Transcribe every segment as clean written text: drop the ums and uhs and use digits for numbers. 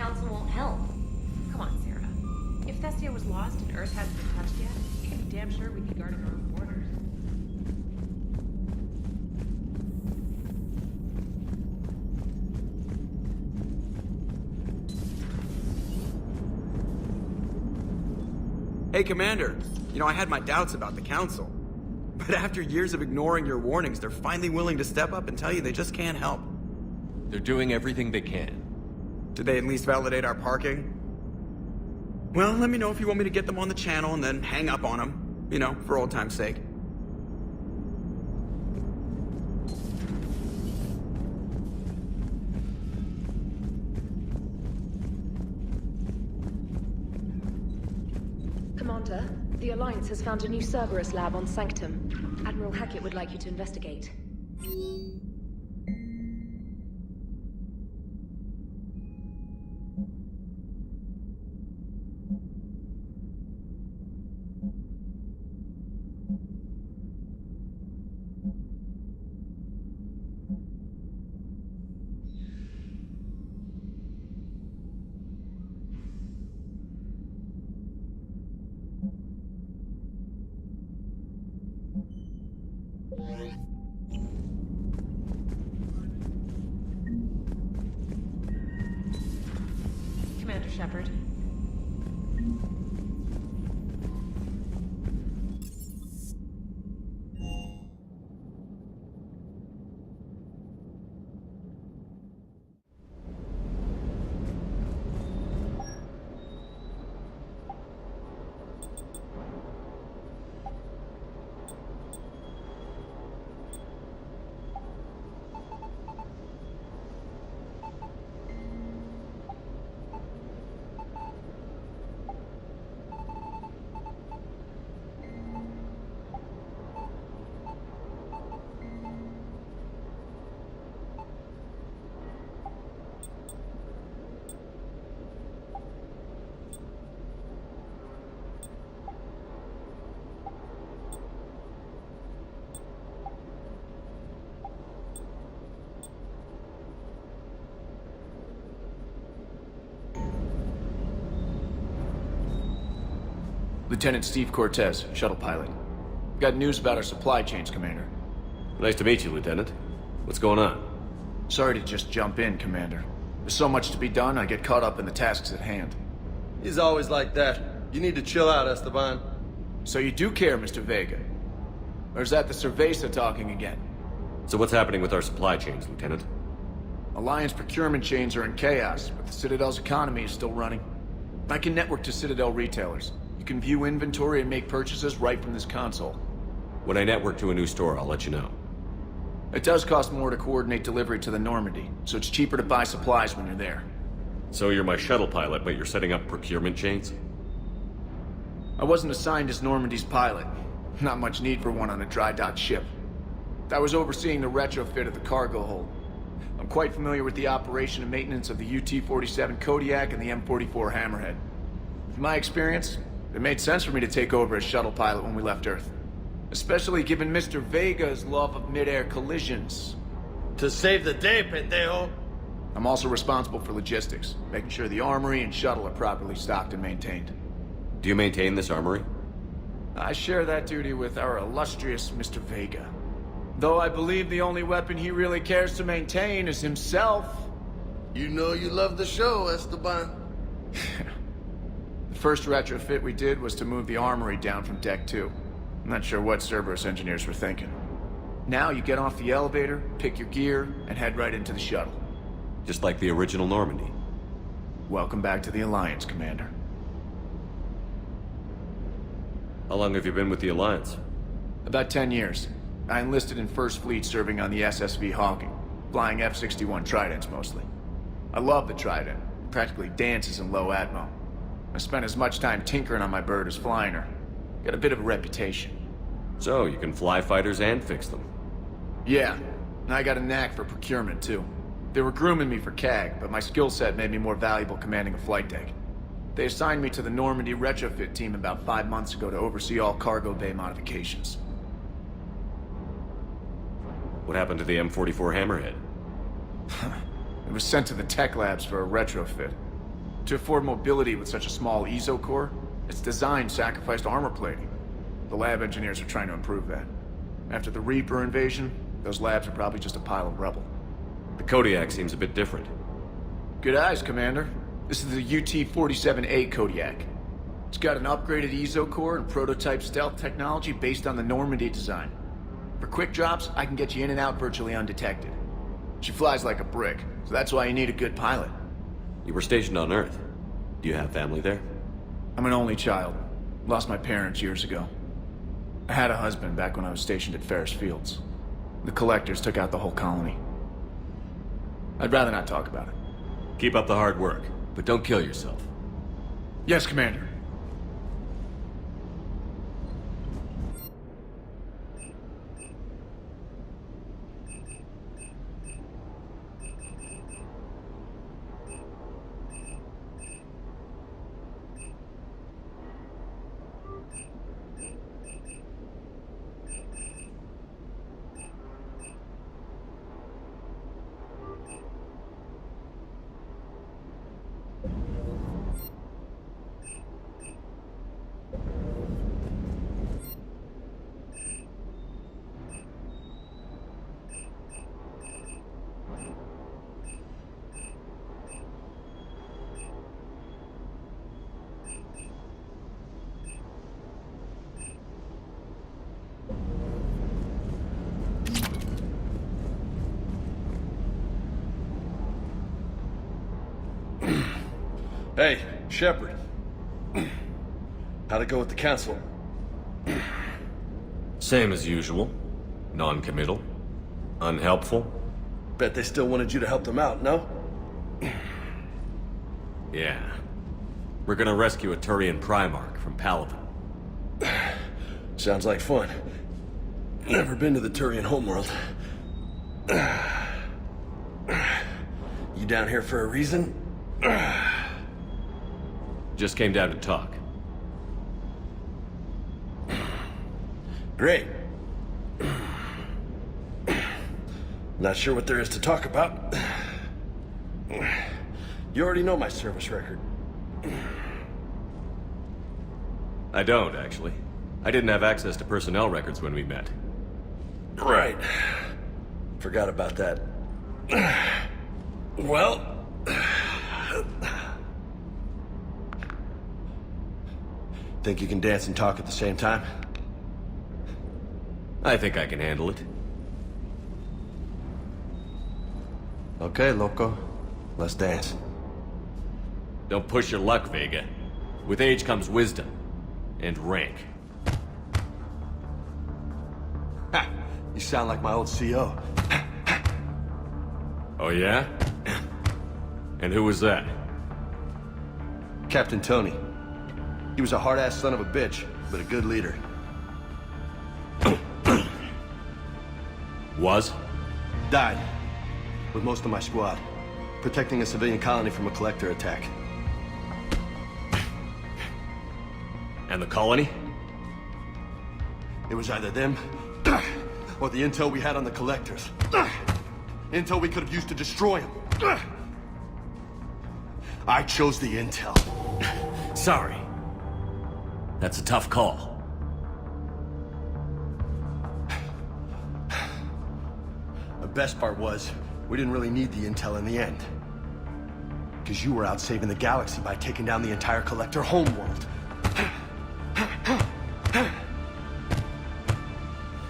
Council won't help. Come on, Sarah. If Thestia was lost and Earth hasn't been touched yet, you can be damn sure we'd be guarding our own borders. Hey, Commander. You know, I had my doubts about the Council. But after years of ignoring your warnings, they're finally willing to step up and tell you they just can't help. They're doing everything they can. Did they at least validate our parking? Well, let me know if you want me to get them on the channel and then hang up on them. You know, for old time's sake. Commander, the Alliance has found a new Cerberus lab on Sanctum. Admiral Hackett would like you to investigate. Commander Shepard. Lieutenant Steve Cortez, shuttle pilot. Got news about our supply chains, Commander. Nice to meet you, Lieutenant. What's going on? Sorry to just jump in, Commander. There's so much to be done, I get caught up in the tasks at hand. He's always like that. You need to chill out, Esteban. So you do care, Mr. Vega? Or is that the Cerveza talking again? So what's happening with our supply chains, Lieutenant? Alliance procurement chains are in chaos, but the Citadel's economy is still running. I can network to Citadel retailers. You can view inventory and make purchases right from this console. When I network to a new store, I'll let you know. It does cost more to coordinate delivery to the Normandy, so it's cheaper to buy supplies when you're there. So you're my shuttle pilot, but you're setting up procurement chains? I wasn't assigned as Normandy's pilot. Not much need for one on a dry dock ship. I was overseeing the retrofit of the cargo hold. I'm quite familiar with the operation and maintenance of the UT-47 Kodiak and the M44 Hammerhead. In my experience, it made sense for me to take over as shuttle pilot when we left Earth. Especially given Mr. Vega's love of mid-air collisions. To save the day, pendejo. I'm also responsible for logistics, making sure the armory and shuttle are properly stocked and maintained. Do you maintain this armory? I share that duty with our illustrious Mr. Vega. Though I believe the only weapon he really cares to maintain is himself. You know you love the show, Esteban. The first retrofit we did was to move the armory down from Deck 2. I'm not sure what Cerberus engineers were thinking. Now you get off the elevator, pick your gear, and head right into the shuttle. Just like the original Normandy. Welcome back to the Alliance, Commander. How long have you been with the Alliance? About 10 years. I enlisted in First Fleet serving on the SSV Hawking, flying F-61 Tridents mostly. I love the Trident. It practically dances in low atmo. I spent as much time tinkering on my bird as flying her. Got a bit of a reputation. So, you can fly fighters and fix them. Yeah, and I got a knack for procurement too. They were grooming me for CAG, but my skill set made me more valuable commanding a flight deck. They assigned me to the Normandy retrofit team about 5 months ago to oversee all cargo bay modifications. What happened to the M44 Hammerhead? It was sent to the tech labs for a retrofit. To afford mobility with such a small ESO core, its design sacrificed armor plating. The lab engineers are trying to improve that. After the Reaper invasion, those labs are probably just a pile of rubble. The Kodiak seems a bit different. Good eyes, Commander. This is the UT-47A Kodiak. It's got an upgraded ESO core and prototype stealth technology based on the Normandy design. For quick drops, I can get you in and out virtually undetected. She flies like a brick, so that's why you need a good pilot. You were stationed on Earth. Do you have family there? I'm an only child. Lost my parents years ago. I had a husband back when I was stationed at Ferris Fields. The Collectors took out the whole colony. I'd rather not talk about it. Keep up the hard work. But don't kill yourself. Yes, Commander. Hey, Shepard. How'd it go with the council? Same as usual. Non-committal. Unhelpful. Bet they still wanted you to help them out, no? Yeah. We're gonna rescue a Turian Primarch from Palaven. Sounds like fun. Never been to the Turian homeworld. You down here for a reason? Just came down to talk. Great. Not sure what there is to talk about. You already know my service record. I don't, actually. I didn't have access to personnel records when we met. Right. Forgot about that. Well... Think you can dance and talk at the same time? I think I can handle it. Okay, loco. Let's dance. Don't push your luck, Vega. With age comes wisdom. And rank. Ha! You sound like my old CO. Oh yeah? And who was that? Captain Tony. He was a hard-ass son of a bitch, but a good leader. Was? Died. With most of my squad. Protecting a civilian colony from a collector attack. And the colony? It was either them, or the intel we had on the collectors. Intel we could have used to destroy them. I chose the intel. Sorry. That's a tough call. The best part was, we didn't really need the intel in the end. Because you were out saving the galaxy by taking down the entire collector homeworld.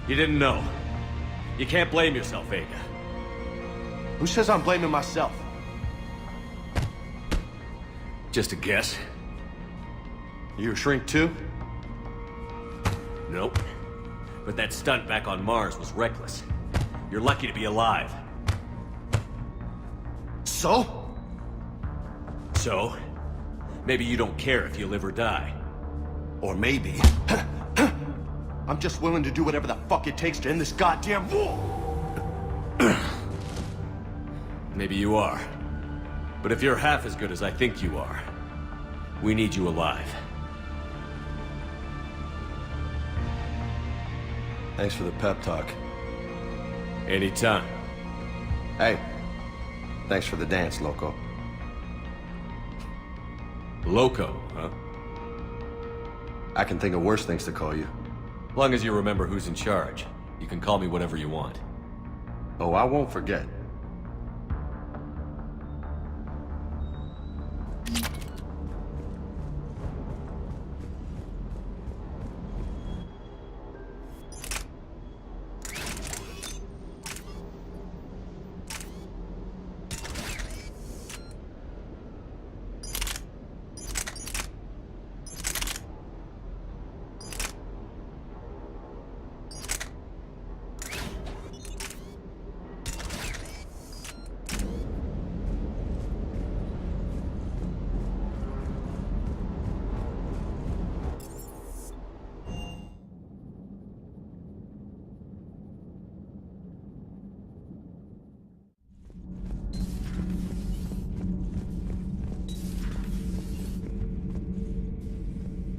You didn't know. You can't blame yourself, Vega. Who says I'm blaming myself? Just a guess. You a shrink too? Nope. But that stunt back on Mars was reckless. You're lucky to be alive. So? So, maybe you don't care if you live or die. Or maybe... I'm just willing to do whatever the fuck it takes to end this goddamn war! Maybe you are. But if you're half as good as I think you are, we need you alive. Thanks for the pep talk. Anytime. Hey, thanks for the dance, loco. Loco, huh? I can think of worse things to call you. Long as you remember who's in charge, you can call me whatever you want. Oh, I won't forget.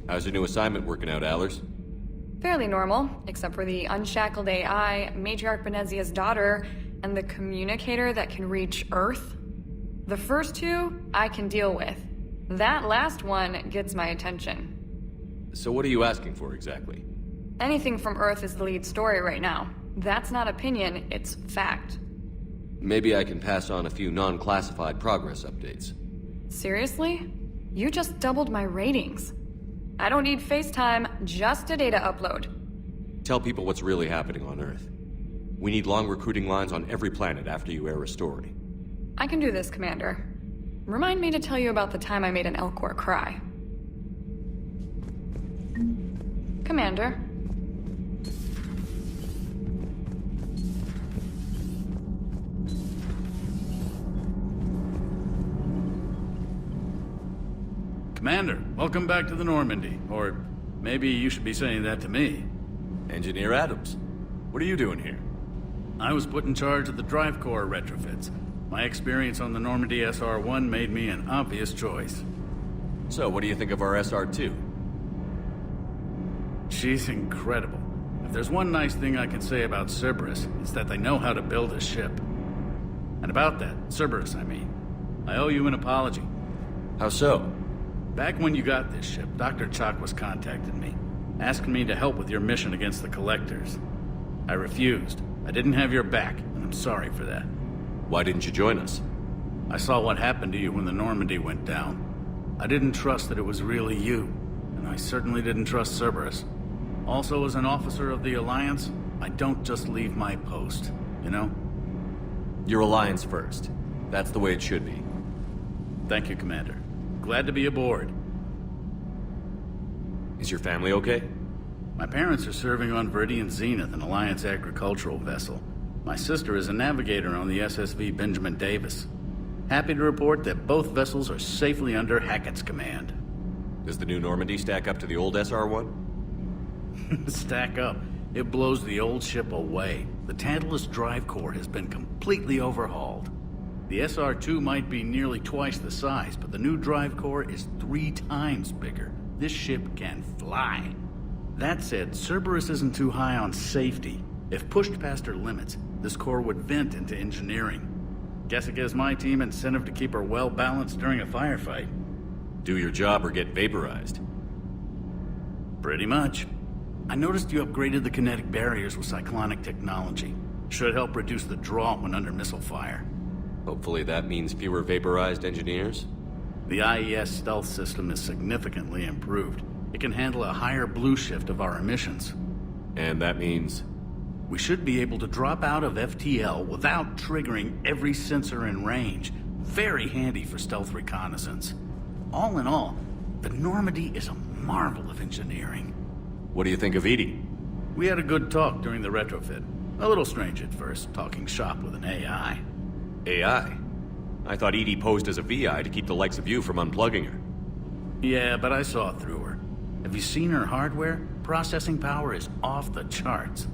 How's your new assignment working out, Allers? Fairly normal, except for the unshackled AI, Matriarch Benezia's daughter, and the communicator that can reach Earth. The first two, I can deal with. That last one gets my attention. So what are you asking for exactly? Anything from Earth is the lead story right now. That's not opinion, it's fact. Maybe I can pass on a few non-classified progress updates. Seriously? You just doubled my ratings. I don't need FaceTime, just a data upload. Tell people what's really happening on Earth. We need long recruiting lines on every planet after you air a story. I can do this, Commander. Remind me to tell you about the time I made an Elcor cry. Commander. Commander, welcome back to the Normandy. Or maybe you should be saying that to me. Engineer Adams, what are you doing here? I was put in charge of the drive core retrofits. My experience on the Normandy SR-1 made me an obvious choice. So, what do you think of our SR-2? She's incredible. If there's one nice thing I can say about Cerberus, it's that they know how to build a ship. And about that, Cerberus, I mean, I owe you an apology. How so? Back when you got this ship, Dr. Chakwas contacted me, asking me to help with your mission against the Collectors. I refused. I didn't have your back, and I'm sorry for that. Why didn't you join us? I saw what happened to you when the Normandy went down. I didn't trust that it was really you, and I certainly didn't trust Cerberus. Also, as an officer of the Alliance, I don't just leave my post, you know? Your Alliance first. That's the way it should be. Thank you, Commander. Glad to be aboard. Is your family okay? My parents are serving on Viridian Zenith, an Alliance agricultural vessel. My sister is a navigator on the SSV Benjamin Davis. Happy to report that both vessels are safely under Hackett's command. Does the new Normandy stack up to the old SR-1? Stack up. It blows the old ship away. The Tantalus drive core has been completely overhauled. The SR-2 might be nearly twice the size, but the new drive core is 3 times bigger. This ship can fly. That said, Cerberus isn't too high on safety. If pushed past her limits, this core would vent into engineering. Guess it gives my team incentive to keep her well balanced during a firefight. Do your job or get vaporized. Pretty much. I noticed you upgraded the kinetic barriers with cyclonic technology. Should help reduce the draw when under missile fire. Hopefully that means fewer vaporized engineers? The IES stealth system is significantly improved. It can handle a higher blue shift of our emissions. And that means? We should be able to drop out of FTL without triggering every sensor in range. Very handy for stealth reconnaissance. All in all, the Normandy is a marvel of engineering. What do you think of Edie? We had a good talk during the retrofit. A little strange at first, talking shop with an AI. AI? I thought Edie posed as a VI to keep the likes of you from unplugging her. Yeah, but I saw through her. Have you seen her hardware? Processing power is off the charts.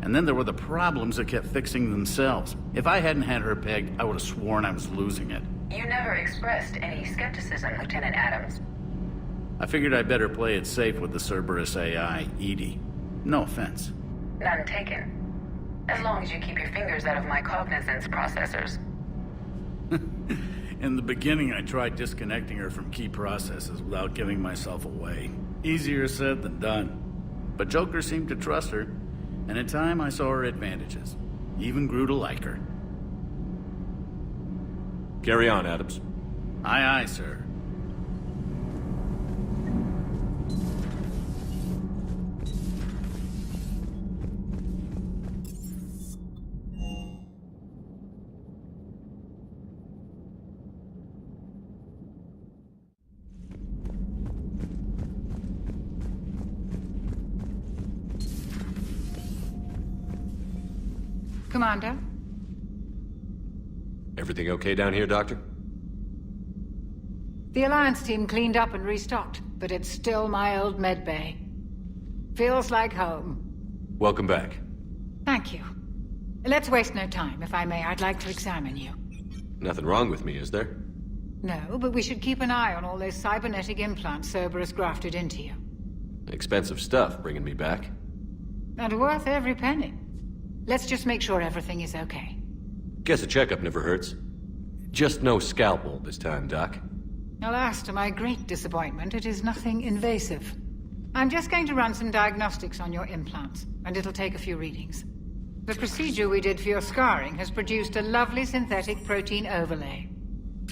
And then there were the problems that kept fixing themselves. If I hadn't had her pegged, I would have sworn I was losing it. You never expressed any skepticism, Lieutenant Adams. I figured I'd better play it safe with the Cerberus AI, Edie. No offense. None taken. As long as you keep your fingers out of my cognizance processors. In the beginning, I tried disconnecting her from key processes without giving myself away. Easier said than done. But Joker seemed to trust her, and in time I saw her advantages. Even grew to like her. Carry on, Adams. Aye, aye, sir. Commander? Everything okay down here, Doctor? The Alliance team cleaned up and restocked, but it's still my old medbay. Feels like home. Welcome back. Thank you. Let's waste no time. If I may, I'd like to examine you. Nothing wrong with me, is there? No, but we should keep an eye on all those cybernetic implants Cerberus grafted into you. Expensive stuff bringing me back. And worth every penny. Let's just make sure everything is okay. Guess a checkup never hurts. Just no scalpel this time, Doc. Alas, to my great disappointment, it is nothing invasive. I'm just going to run some diagnostics on your implants, and it'll take a few readings. The procedure we did for your scarring has produced a lovely synthetic protein overlay.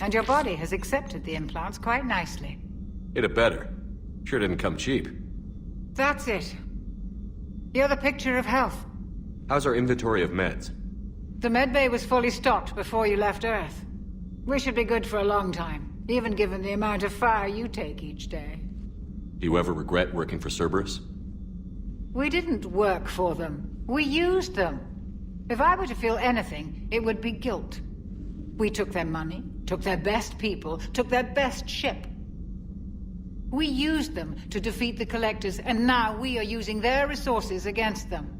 And your body has accepted the implants quite nicely. It had better. Sure didn't come cheap. That's it. You're the picture of health. How's our inventory of meds? The medbay was fully stocked before you left Earth. We should be good for a long time, even given the amount of fire you take each day. Do you ever regret working for Cerberus? We didn't work for them. We used them. If I were to feel anything, it would be guilt. We took their money, took their best people, took their best ship. We used them to defeat the Collectors, and now we are using their resources against them.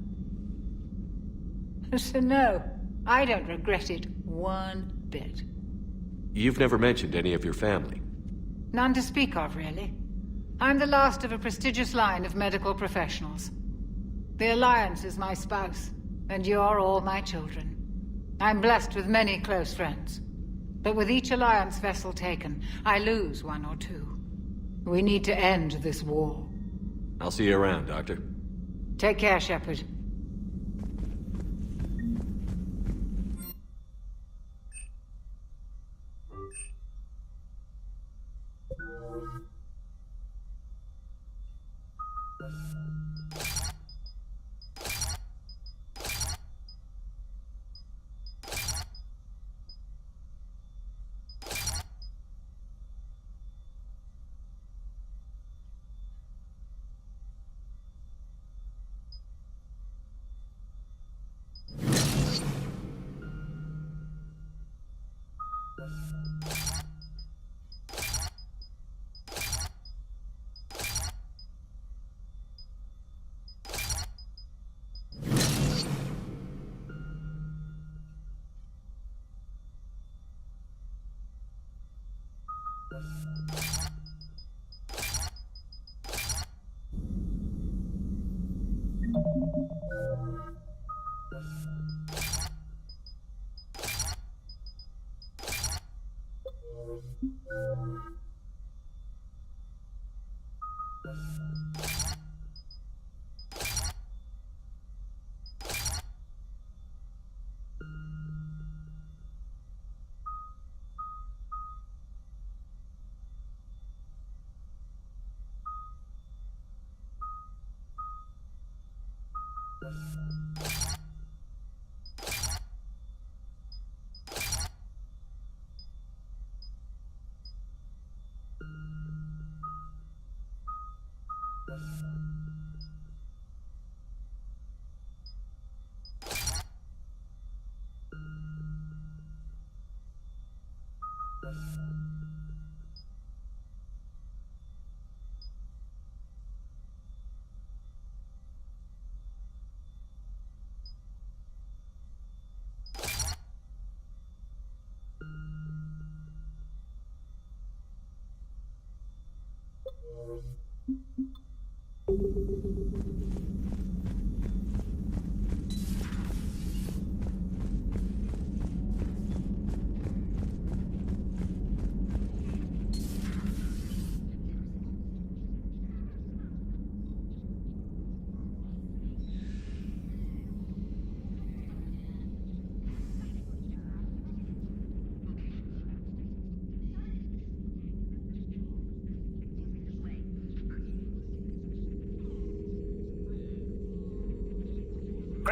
So no, I don't regret it one bit. You've never mentioned any of your family. None to speak of, really. I'm the last of a prestigious line of medical professionals. The Alliance is my spouse, and you're all my children. I'm blessed with many close friends. But with each Alliance vessel taken, I lose one or two. We need to end this war. I'll see you around, Doctor. Take care, Shepard.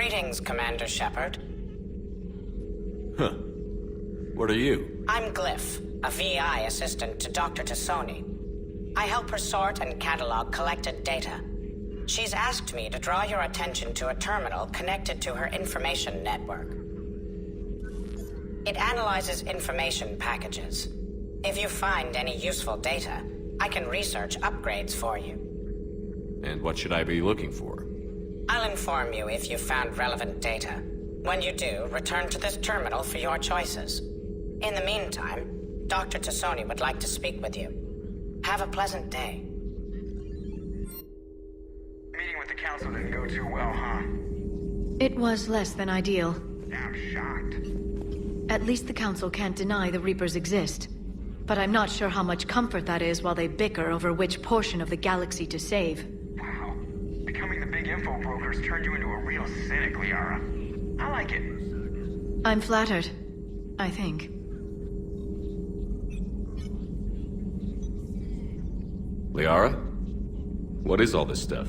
Greetings, Commander Shepard. Huh. What are you? I'm Glyph, a VI assistant to Dr. Tassoni. I help her sort and catalog collected data. She's asked me to draw your attention to a terminal connected to her information network. It analyzes information packages. If you find any useful data, I can research upgrades for you. And what should I be looking for? I'll inform you if you've found relevant data. When you do, return to this terminal for your choices. In the meantime, Dr. Tassoni would like to speak with you. Have a pleasant day. Meeting with the council didn't go too well, huh? It was less than ideal. I'm shocked. At least the council can't deny the Reapers exist. But I'm not sure how much comfort that is while they bicker over which portion of the galaxy to save. Wow. Becoming the big info brokers turned you into a real cynic, Liara. I like it. I'm flattered. I think. Liara? What is all this stuff?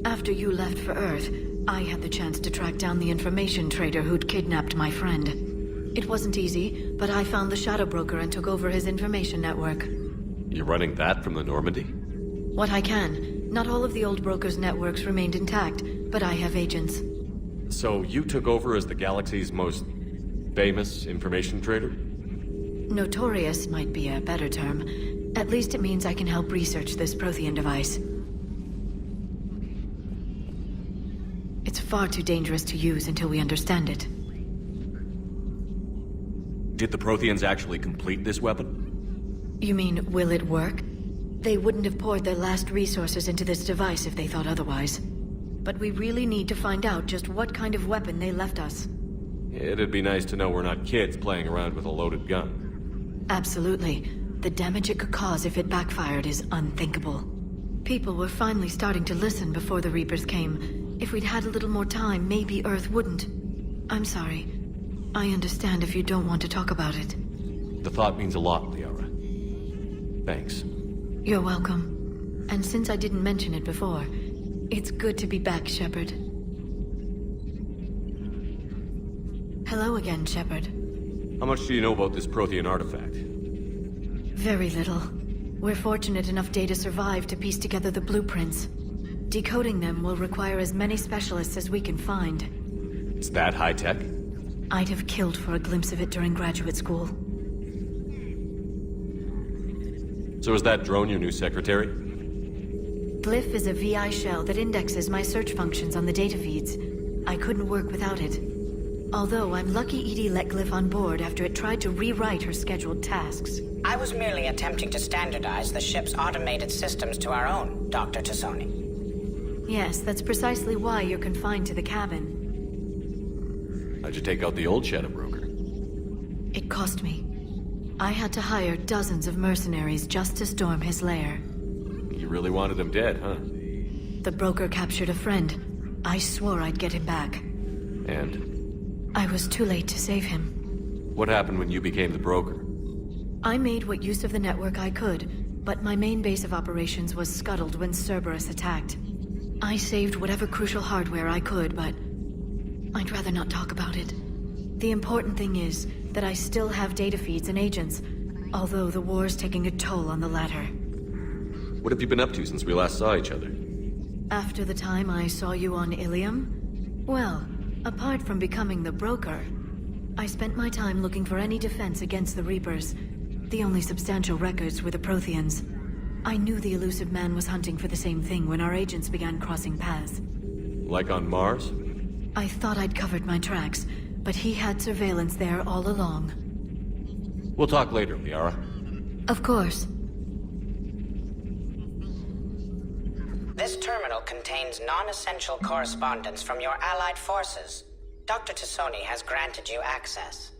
After you left for Earth, I had the chance to track down the information trader who'd kidnapped my friend. It wasn't easy, but I found the Shadow Broker and took over his information network. You're running that from the Normandy? What I can. Not all of the old broker's networks remained intact, but I have agents. So you took over as the galaxy's most famous information trader? Notorious might be a better term. At least it means I can help research this Prothean device. It's far too dangerous to use until we understand it. Did the Protheans actually complete this weapon? You mean, will it work? They wouldn't have poured their last resources into this device if they thought otherwise. But we really need to find out just what kind of weapon they left us. It'd be nice to know we're not kids playing around with a loaded gun. Absolutely. The damage it could cause if it backfired is unthinkable. People were finally starting to listen before the Reapers came. If we'd had a little more time, maybe Earth wouldn't. I'm sorry. I understand if you don't want to talk about it. The thought means a lot, Liara. Thanks. You're welcome. And since I didn't mention it before, it's good to be back, Shepard. Hello again, Shepard. How much do you know about this Prothean artifact? Very little. We're fortunate enough Data survived to piece together the blueprints. Decoding them will require as many specialists as we can find. It's that high-tech? I'd have killed for a glimpse of it during graduate school. So is that drone your new secretary? Glyph is a VI shell that indexes my search functions on the data feeds. I couldn't work without it. Although I'm lucky EDI let Glyph on board after it tried to rewrite her scheduled tasks. I was merely attempting to standardize the ship's automated systems to our own, Dr. Tassoni. Yes, that's precisely why you're confined to the cabin. How'd you take out the old Shadow Broker? It cost me. I had to hire dozens of mercenaries just to storm his lair. You really wanted him dead, huh? The broker captured a friend. I swore I'd get him back. And? I was too late to save him. What happened when you became the broker? I made what use of the network I could, but my main base of operations was scuttled when Cerberus attacked. I saved whatever crucial hardware I could, but I'd rather not talk about it. The important thing is that I still have data feeds and agents, although the war's taking a toll on the latter. What have you been up to since we last saw each other? After the time I saw you on Ilium? Well, apart from becoming the broker, I spent my time looking for any defense against the Reapers. The only substantial records were the Protheans. I knew the elusive man was hunting for the same thing when our agents began crossing paths. Like on Mars? I thought I'd covered my tracks, but he had surveillance there all along. We'll talk later, Liara. Of course. This terminal contains non-essential correspondence from your allied forces. Dr. Tassoni has granted you access.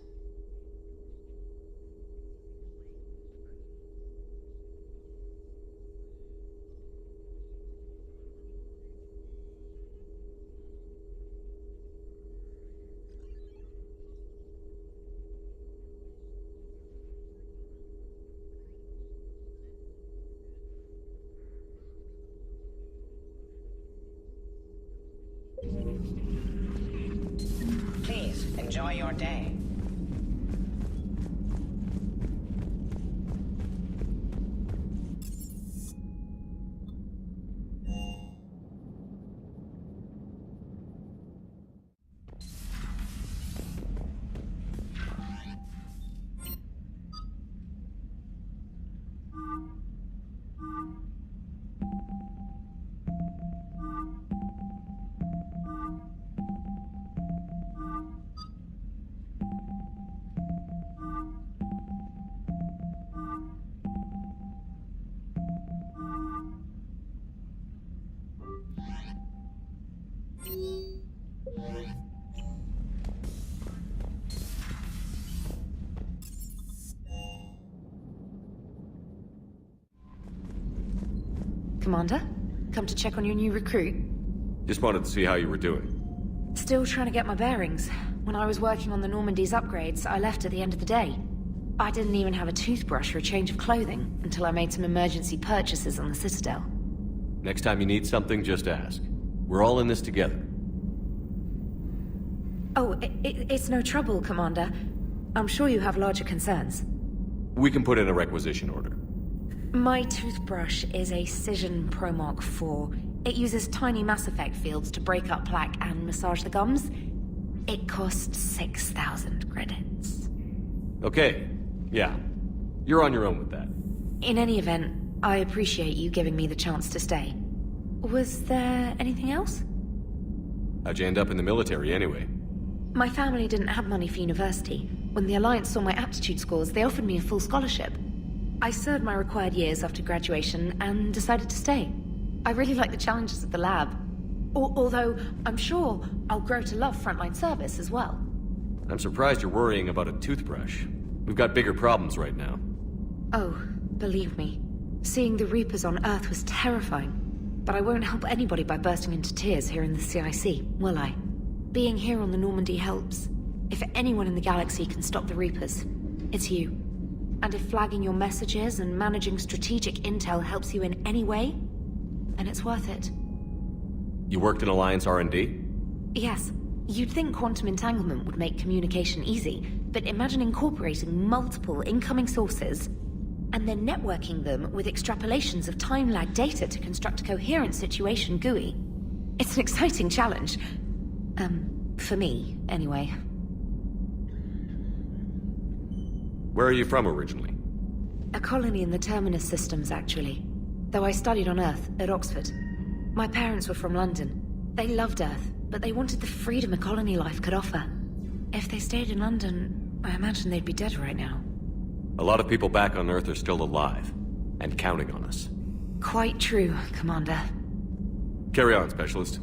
your day? Commander, come to check on your new recruit. Just wanted to see how you were doing. Still trying to get my bearings. When I was working on the Normandy's upgrades, I left at the end of the day. I didn't even have a toothbrush or a change of clothing until I made some emergency purchases on the Citadel. Next time you need something, just ask. We're all in this together. Oh, it's no trouble, Commander. I'm sure you have larger concerns. We can put in a requisition order. My toothbrush is a Cision Pro Mark IV. It uses tiny Mass Effect fields to break up plaque and massage the gums. It costs 6,000 credits. Okay, yeah. You're on your own with that. In any event, I appreciate you giving me the chance to stay. Was there anything else? How'd you end up in the military anyway? My family didn't have money for university. When the Alliance saw my aptitude scores, they offered me a full scholarship. I served my required years after graduation and decided to stay. I really like the challenges of the lab. Although, I'm sure I'll grow to love frontline service as well. I'm surprised you're worrying about a toothbrush. We've got bigger problems right now. Oh, believe me. Seeing the Reapers on Earth was terrifying. But I won't help anybody by bursting into tears here in the CIC, will I? Being here on the Normandy helps. If anyone in the galaxy can stop the Reapers, it's you. And if flagging your messages and managing strategic intel helps you in any way, then it's worth it. You worked in Alliance R&D? Yes. You'd think quantum entanglement would make communication easy, but imagine incorporating multiple incoming sources and then networking them with extrapolations of time-lag data to construct a coherent situation GUI. It's an exciting challenge. For me, anyway. Where are you from originally? A colony in the Terminus systems, actually. Though I studied on Earth, at Oxford. My parents were from London. They loved Earth, but they wanted the freedom a colony life could offer. If they stayed in London, I imagine they'd be dead right now. A lot of people back on Earth are still alive, and counting on us. Quite true, Commander. Carry on, Specialist.